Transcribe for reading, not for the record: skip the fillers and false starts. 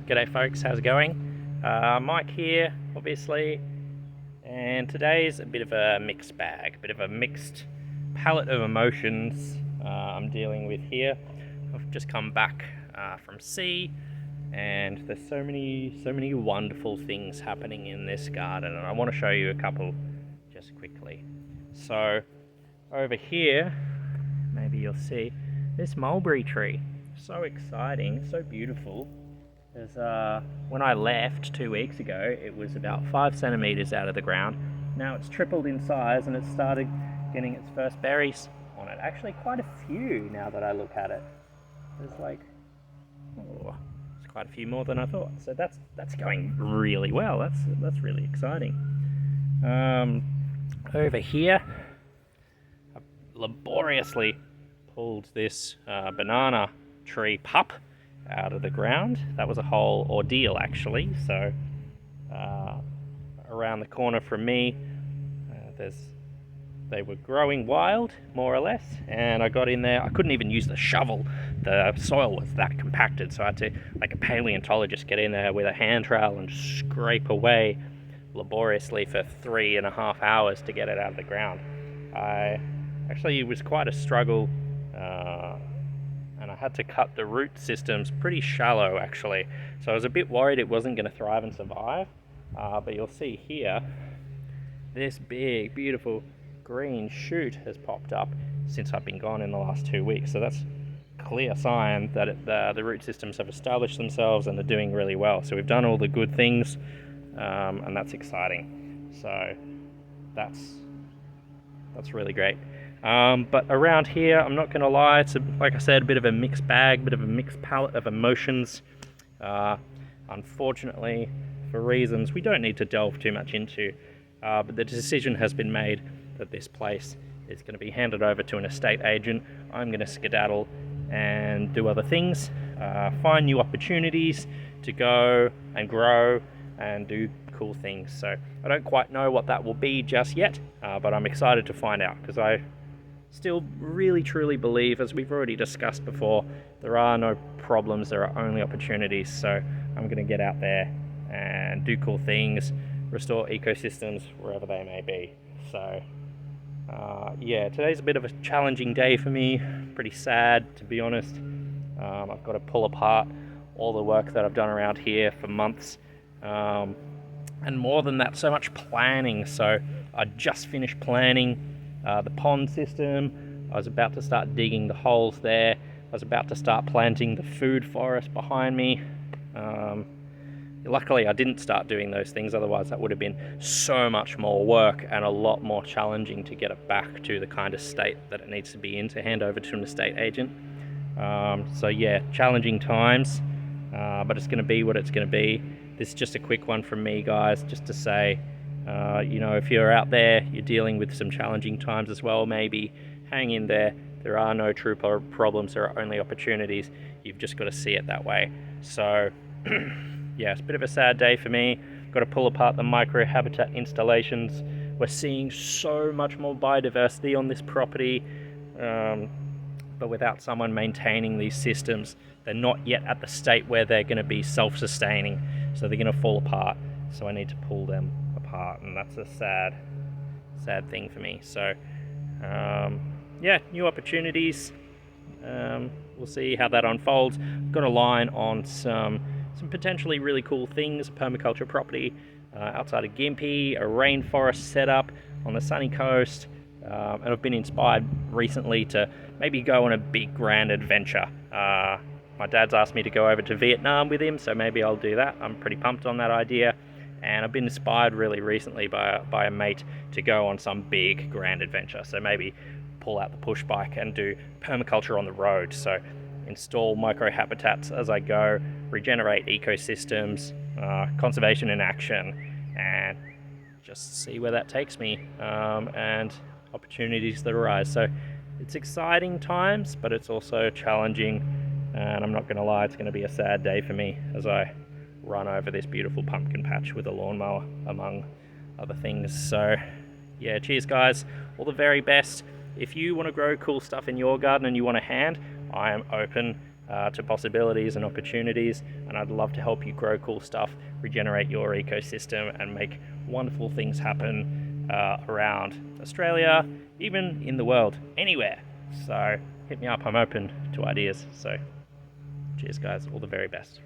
G'day folks, how's it going? Mike here, obviously, and today's a bit of a mixed bag, a bit of a mixed palette of emotions I'm dealing with here. I've just come back from sea, and there's so many wonderful things happening in this garden, and I want to show you a couple just quickly. So over here, maybe you'll see this mulberry tree. So exciting, so beautiful. When I left 2 weeks ago, it was about 5 centimeters out of the ground. Now it's tripled in size and it's started getting its first berries on it. Actually, quite a few now that I look at it. There's it's quite a few more than I thought. So that's going really well. That's really exciting. Over here, I've laboriously pulled this banana tree pup out of the ground. That was a whole ordeal, actually. So around the corner from me, they were growing wild, more or less, and I got in there. I couldn't even use the shovel. The soil was that compacted, so I had to, like a paleontologist, get in there with a hand trowel and scrape away laboriously for 3.5 hours to get it out of the ground. It was quite a struggle, and I had to cut the root systems pretty shallow, actually. So I was a bit worried it wasn't going to thrive and survive. But you'll see here, this big, beautiful green shoot has popped up since I've been gone in the last 2 weeks. So that's a clear sign that the root systems have established themselves and are doing really well. So we've done all the good things, and that's exciting. So that's really great. But around here, I'm not going to lie, it's like I said, a bit of a mixed bag, a bit of a mixed palette of emotions. Unfortunately, for reasons we don't need to delve too much into, but the decision has been made that this place is going to be handed over to an estate agent. I'm going to skedaddle and do other things, find new opportunities to go and grow and do cool things. So I don't quite know what that will be just yet, but I'm excited to find out, because I still really truly believe, as we've already discussed before, there are no problems, there are only opportunities. So I'm going to get out there and do cool things, restore ecosystems wherever they may be. So today's a bit of a challenging day for me, pretty sad, to be honest. I've got to pull apart all the work that I've done around here for months, and more than that, so much planning. So I just finished planning the pond system. I was about to start digging the holes there. I was about to start planting the food forest behind me. Luckily I didn't start doing those things, otherwise that would have been so much more work and a lot more challenging to get it back to the kind of state that it needs to be in to hand over to an estate agent. Challenging times, but it's going to be what it's going to be. This is just a quick one from me, guys, just to say, if you're out there, you're dealing with some challenging times as well, maybe hang in there. There are no true problems, there are only opportunities. You've just got to see it that way. So it's a bit of a sad day for me. Got to pull apart the microhabitat installations. We're seeing so much more biodiversity on this property, but without someone maintaining these systems, they're not yet at the state where they're going to be self-sustaining, so they're going to fall apart. So I need to pull them apart, and that's a sad thing for me. So new opportunities. We'll see how that unfolds. I've got a line on some potentially really cool things, permaculture property outside of Gympie, a rainforest setup on the sunny coast, and I've been inspired recently to maybe go on a big grand adventure. My dad's asked me to go over to Vietnam with him, so maybe I'll do that. I'm pretty pumped on that idea, and I've been inspired really recently by a mate to go on some big grand adventure, so maybe pull out the push bike and do permaculture on the road. So install microhabitats as I go, regenerate ecosystems, conservation in action, and just see where that takes me, and opportunities that arise. So it's exciting times, but it's also challenging, and I'm not going to lie, it's going to be a sad day for me as I run over this beautiful pumpkin patch with a lawnmower, among other things. So cheers guys, all the very best. If you want to grow cool stuff in your garden and you want a hand, I am open. to possibilities and opportunities, and I'd love to help you grow cool stuff, regenerate your ecosystem, and make wonderful things happen around Australia, even in the world, anywhere. So hit me up, I'm open to ideas. So cheers guys, all the very best.